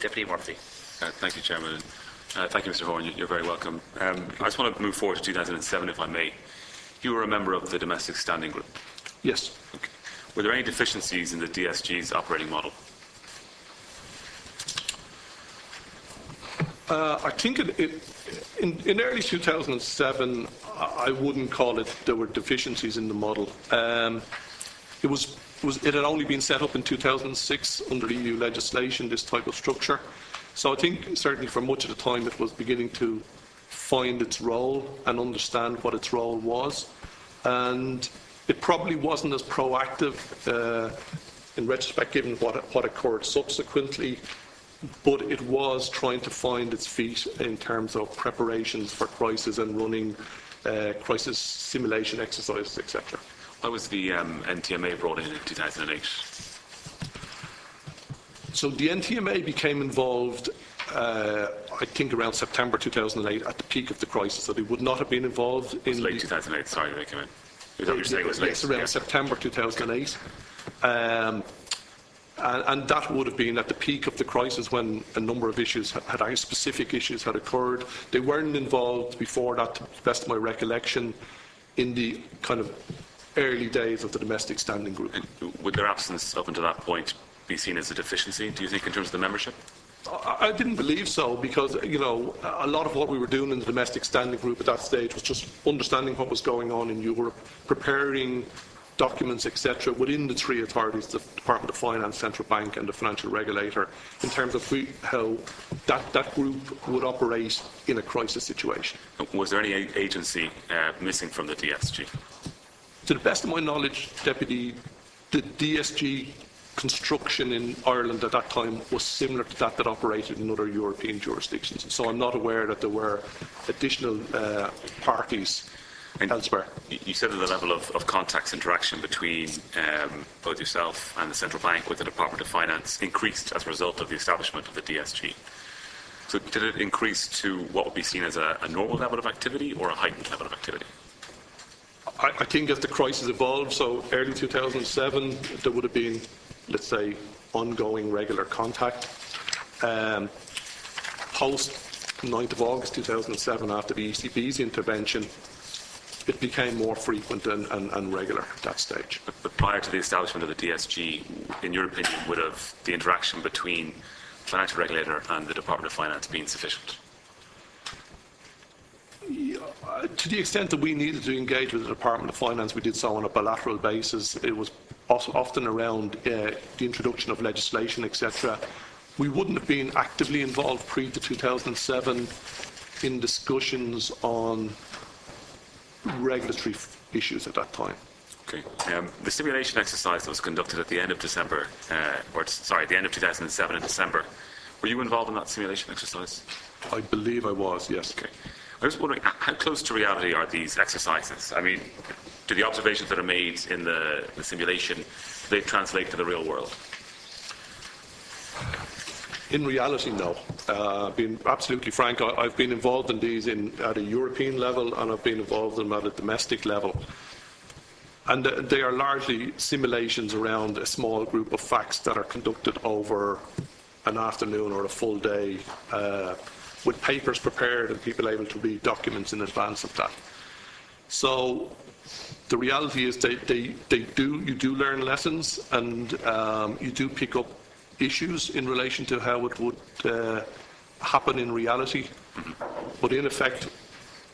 Deputy Murphy. Thank you, Chairman. Thank you, Mr. Horan. You're very welcome. I just want to move forward to 2007, if I may. You were a member of the Domestic Standing Group. Yes. Okay. Were there any deficiencies in the DSG's operating model? I think in early 2007, I wouldn't call it there were deficiencies in the model. It had only been set up in 2006 under EU legislation, this type of structure. So I think certainly for much of the time it was beginning to find its role and understand what its role was. And it probably wasn't as proactive in retrospect given what occurred subsequently, but it was trying to find its feet in terms of preparations for crisis and running crisis simulation exercises, etc. Why was the NTMA brought in 2008? So the NTMA became involved, I think, around September 2008 at the peak of the crisis. So they would not have been involved in... It was late 2008, sorry, they came in. Is that what you're saying? It was late? Yes, around September 2008. And that would have been at the peak of the crisis when a number of issues, specific issues had occurred. They weren't involved before that, to the best of my recollection, in the kind of early days of the Domestic Standing Group. And would their absence up until that point be seen as a deficiency, do you think, in terms of the membership? I didn't believe so because, you know, a lot of what we were doing in the Domestic Standing Group at that stage was just understanding what was going on in Europe, preparing documents, etc., within the three authorities, the Department of Finance, Central Bank and the Financial Regulator, in terms of how that group would operate in a crisis situation. Was there any agency missing from the DSG? To the best of my knowledge, Deputy, the DSG construction in Ireland at that time was similar to that operated in other European jurisdictions. So I'm not aware that there were additional parties elsewhere. You said that the level of contacts, interaction between both yourself and the Central Bank with the Department of Finance increased as a result of the establishment of the DSG. So did it increase to what would be seen as a normal level of activity or a heightened level of activity? I think as the crisis evolved, so early 2007, there would have been, let's say, ongoing regular contact. Post 9th of August 2007, after the ECB's intervention, it became more frequent and regular at that stage. But prior to the establishment of the DSG, in your opinion, would have the interaction between the financial regulator and the Department of Finance been sufficient? To the extent that we needed to engage with the Department of Finance, we did so on a bilateral basis. It was often around the introduction of legislation, etc. We wouldn't have been actively involved pre to 2007 in discussions on regulatory issues at that time. Okay. The simulation exercise that was conducted at the end of December, the end of 2007 in December, were you involved in that simulation exercise? I believe I was, yes. Okay. I was wondering, how close to reality are these exercises? I mean, do the observations that are made in the simulation, they translate to the real world? In reality, no. Being absolutely frank, I've been involved in these at a European level and I've been involved in them at a domestic level. And they are largely simulations around a small group of facts that are conducted over an afternoon or a full day, with papers prepared and people able to read documents in advance of that. So the reality is you do learn lessons and you do pick up issues in relation to how it would happen in reality. But in effect,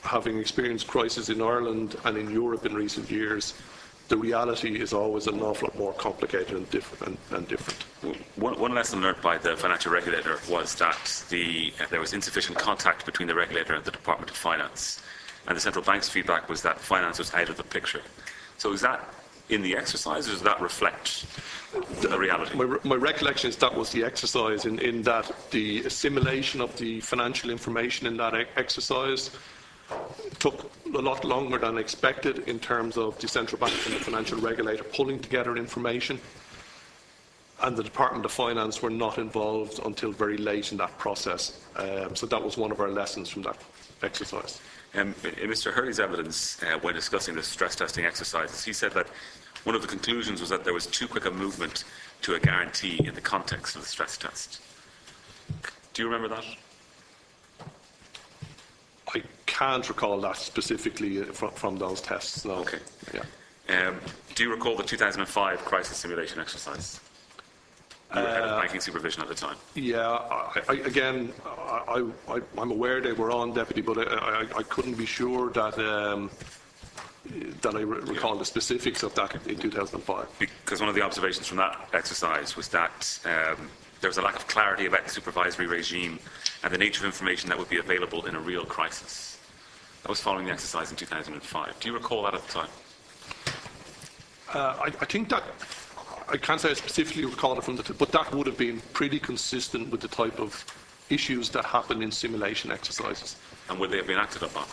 having experienced crisis in Ireland and in Europe in recent years, the reality is always an awful lot more complicated and different. One lesson learned by the financial regulator was that there was insufficient contact between the regulator and the Department of Finance, and the central bank's feedback was that finance was out of the picture. So is that in the exercise, or does that reflect the reality? My recollection is that was the exercise, in that the assimilation of the financial information in that exercise took a lot longer than expected in terms of the central bank and the financial regulator pulling together information, and the Department of Finance were not involved until very late in that process. So that was one of our lessons from that exercise. In Mr. Hurley's evidence, when discussing the stress testing exercises, he said that one of the conclusions was that there was too quick a movement to a guarantee in the context of the stress test. Do you remember that? I can't recall that specifically from those tests, no. Okay. Yeah. Do you recall the 2005 crisis simulation exercise? You were head of banking supervision at the time. Yeah, I'm aware they were on, Deputy, but I couldn't be sure that I recall the specifics of that in 2005. Because one of the observations from that exercise was that there was a lack of clarity about the supervisory regime and the nature of information that would be available in a real crisis. That was following the exercise in 2005. Do you recall that at the time? I think that, I can't say I specifically recall it from but that would have been pretty consistent with the type of issues that happen in simulation exercises. And would they have been acted upon?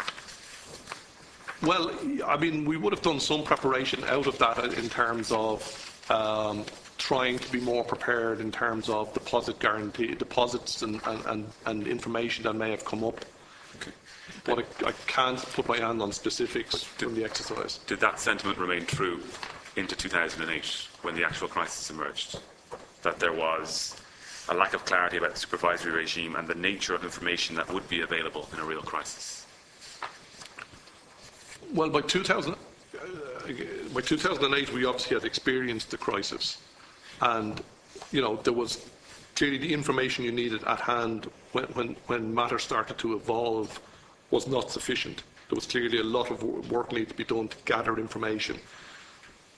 Well, I mean, we would have done some preparation out of that in terms of trying to be more prepared in terms of deposit guarantee, deposits and information that may have come up. Okay. But I can't put my hand on specifics from the exercise. Did that sentiment remain true into 2008 when the actual crisis emerged? That there was a lack of clarity about the supervisory regime and the nature of information that would be available in a real crisis? Well, by 2008, we obviously had experienced the crisis. And, there was clearly the information you needed at hand when matters started to evolve was not sufficient. There was clearly a lot of work needed to be done to gather information.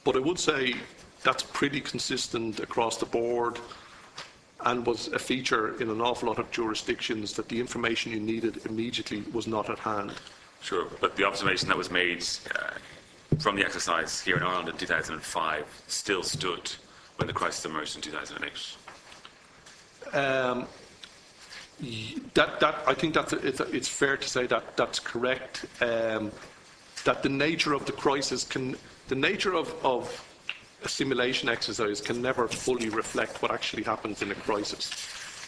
But I would say that's pretty consistent across the board and was a feature in an awful lot of jurisdictions that the information you needed immediately was not at hand. Sure, but the observation that was made from the exercise here in Ireland in 2005 still stood when the crisis emerged in 2008. I think it's fair to say that that's correct. That the nature of the crisis the nature of a simulation exercise can never fully reflect what actually happens in a crisis.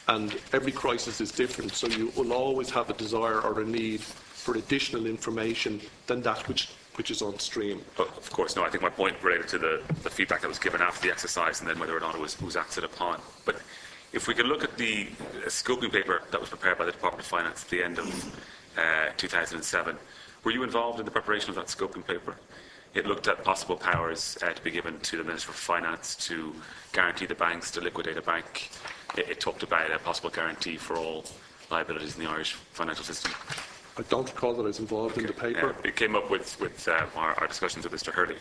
And every crisis is different, so you will always have a desire or a need for additional information than that which is on stream. Of course, no, I think my point related to the feedback that was given after the exercise and then whether or not it was acted upon. But if we could look at the scoping paper that was prepared by the Department of Finance at the end of 2007, were you involved in the preparation of that scoping paper? It looked at possible powers to be given to the Minister for Finance to guarantee the banks, to liquidate a bank. It talked about a possible guarantee for all liabilities in the Irish financial system. I don't recall that I was involved in the paper. It came up with our discussions with Mr. Hurley.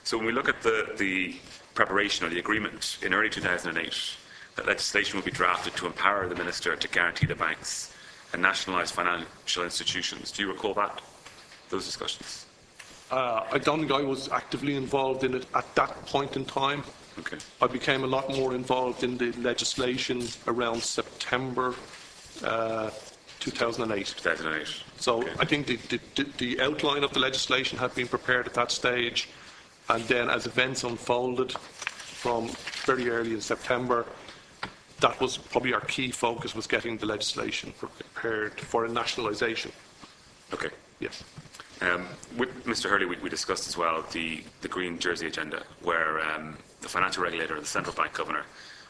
So when we look at the preparation or the agreement in early 2008, that legislation will be drafted to empower the Minister to guarantee the banks and nationalise financial institutions. Do you recall those discussions? I don't think I was actively involved in it at that point in time. Okay. I became a lot more involved in the legislation around September 2008. 2008. So okay. I think the outline of the legislation had been prepared at that stage, and then as events unfolded from very early in September, that was probably our key focus, was getting the legislation prepared for a nationalisation. Okay. Yes. With Mr. Hurley, we discussed as well the Green Jersey agenda, where the financial regulator and the central bank governor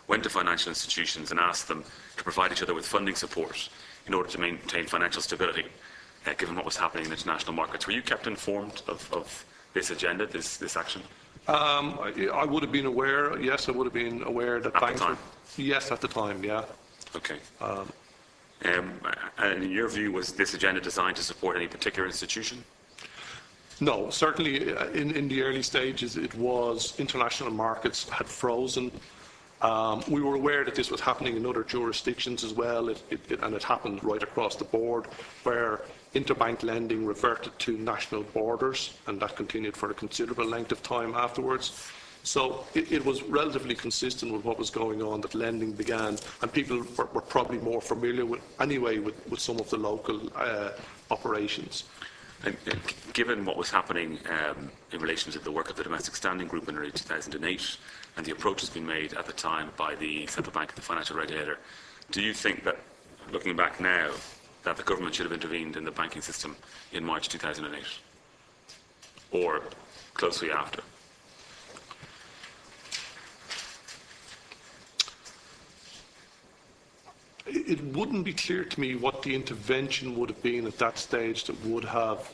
went to financial institutions and asked them to provide each other with funding support in order to maintain financial stability, given what was happening in international markets. Were you kept informed of this agenda, this action? I would have been aware, yes, I would have been aware that at banks the time? Yes, at the time, yeah. Okay. And in your view, was this agenda designed to support any particular institution? No, certainly in the early stages it was. International markets had frozen. We were aware that this was happening in other jurisdictions as well, and it happened right across the board, where interbank lending reverted to national borders, and that continued for a considerable length of time afterwards. So it was relatively consistent with what was going on, that lending began, and people were probably more familiar with some of the local operations. And given what was happening in relation to the work of the Domestic Standing Group in early 2008 and the approaches being made at the time by the central bank and the financial regulator, do you think that, looking back now, that the government should have intervened in the banking system in March 2008 or closely after? It wouldn't be clear to me what the intervention would have been at that stage that would have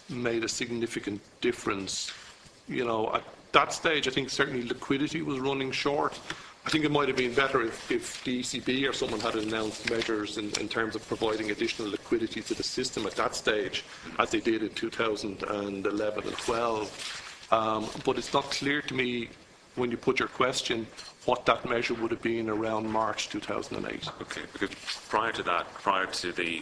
made a significant difference. You know, at that stage, I think certainly liquidity was running short. I think it might have been better if the ECB or someone had announced measures in terms of providing additional liquidity to the system at that stage, as they did in 2011 and 12. But it's not clear to me, when you put your question, what that measure would have been around March 2008. Okay, because prior to that, prior to the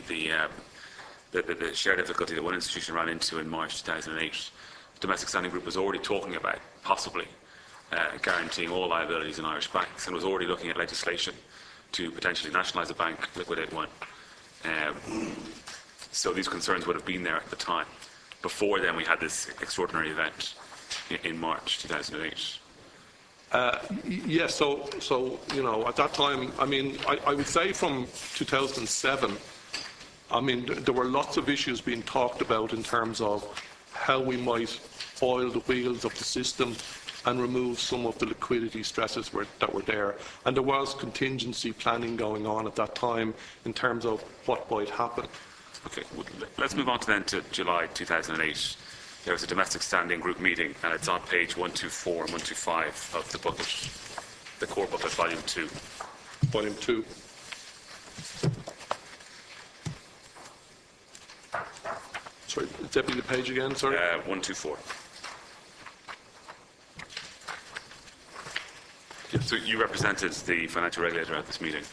share difficulty that one institution ran into in March 2008, the Domestic Standing Group was already talking about possibly guaranteeing all liabilities in Irish banks, and was already looking at legislation to potentially nationalise a bank, liquidate one. So these concerns would have been there at the time. Before then, we had this extraordinary event in March 2008. Yes, so you know, at that time, I mean, I would say from 2007, I mean, there were lots of issues being talked about in terms of how we might oil the wheels of the system and remove some of the liquidity stresses that were there. And there was contingency planning going on at that time in terms of what might happen. Okay, well, let's move on to July 2008. There was a Domestic Standing Group meeting, and it's on page 124 and 125 of the booklet, the core booklet, volume 2. Volume 2. Sorry, Deputy, the page again, sorry? 124. Yes. So you represented the financial regulator at this meeting?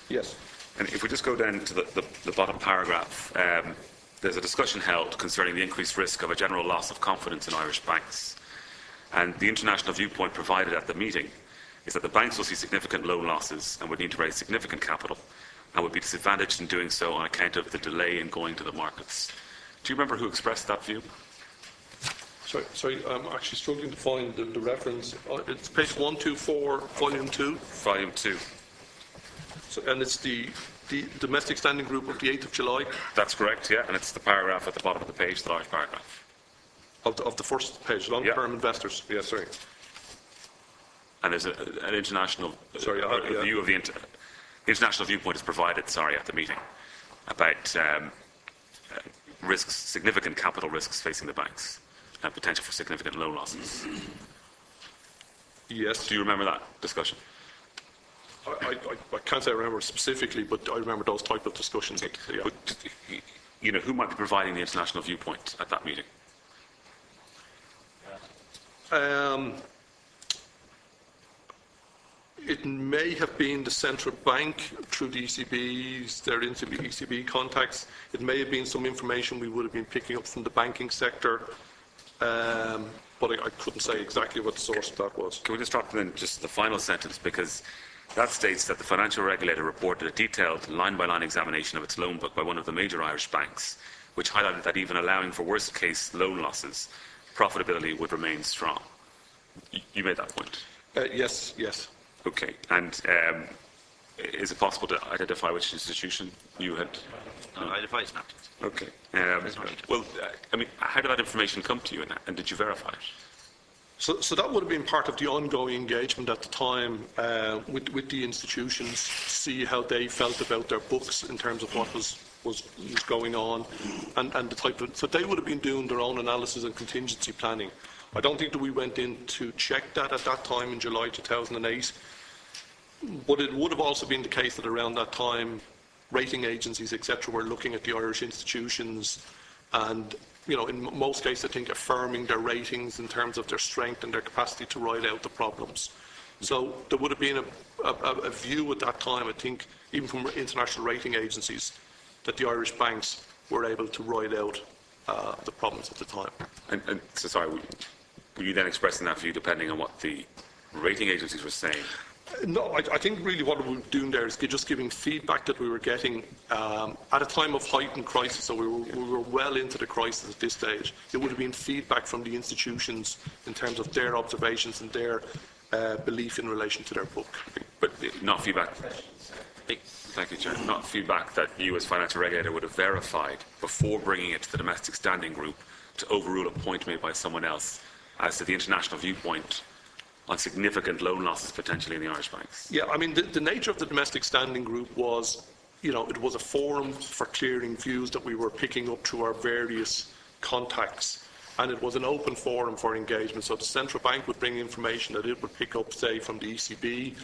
Yes. And if we just go down to the bottom paragraph, there's a discussion held concerning the increased risk of a general loss of confidence in Irish banks. And the international viewpoint provided at the meeting is that the banks will see significant loan losses and would need to raise significant capital and would be disadvantaged in doing so on account of the delay in going to the markets. Do you remember who expressed that view? Sorry, I'm actually struggling to find the reference. It's page 124, volume 2. Volume 2. So, and it's the Domestic Standing Group of the 8th of July? That's correct, yeah, and it's the paragraph at the bottom of the page, the large paragraph. Of the first page, long-term investors. Yeah, sorry. And there's an international view of the international viewpoint is provided, at the meeting, about risks, significant capital risks facing the banks and potential for significant loan losses. Yes. Do you remember that discussion? I can't say I remember specifically, but I remember those type of discussions. Yeah. But, you know, who might be providing the international viewpoint at that meeting? It may have been the central bank through the ECB's, their ECB contacts. It may have been some information we would have been picking up from the banking sector, but I couldn't say exactly what the source of that was. Can we just drop in just the final sentence, because that states that the financial regulator reported a detailed line-by-line examination of its loan book by one of the major Irish banks, which highlighted that even allowing for worst-case loan losses, profitability would remain strong. You made that point? Yes. Okay, and is it possible to identify which institution you had? I advise not. Okay. Well, I mean, how did that information come to you, and did you verify it? So that would have been part of the ongoing engagement at the time with the institutions, to see how they felt about their books in terms of what was going on, and the type of. So they would have been doing their own analysis and contingency planning. I don't think that we went in to check that at that time in July 2008, but it would have also been the case that around that time, rating agencies, etc., were looking at the Irish institutions and, you know, in most cases, I think affirming their ratings in terms of their strength and their capacity to ride out the problems. So there would have been a view at that time, I think, even from international rating agencies, that the Irish banks were able to ride out the problems at the time. And so, sorry, were you then expressing that view depending on what the rating agencies were saying? No, I think really what we were doing there is just giving feedback that we were getting at a time of heightened crisis, so we were well into the crisis at this stage. It would have been feedback from the institutions in terms of their observations and their belief in relation to their book. But not feedback. Thank you, Chair. Not feedback that you as financial regulator would have verified before bringing it to the Domestic Standing Group to overrule a point made by someone else as to the international viewpoint on significant loan losses potentially in the Irish banks? Yeah, I mean, the nature of the domestic standing group was, it was a forum for clearing views that we were picking up through our various contacts, and it was an open forum for engagement. So the central bank would bring information that it would pick up, say, from the ECB.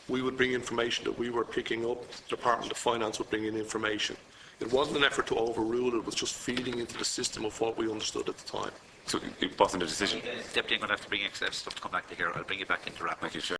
We would bring information that we were picking up. The Department of Finance would bring in information. It wasn't an effort to overrule, it was just feeding into the system of what we understood at the time. So it wasn't a decision? Deputy, I'm going to have to bring extra stuff to come back to here. I'll bring you back into wrap. Thank you, Chair.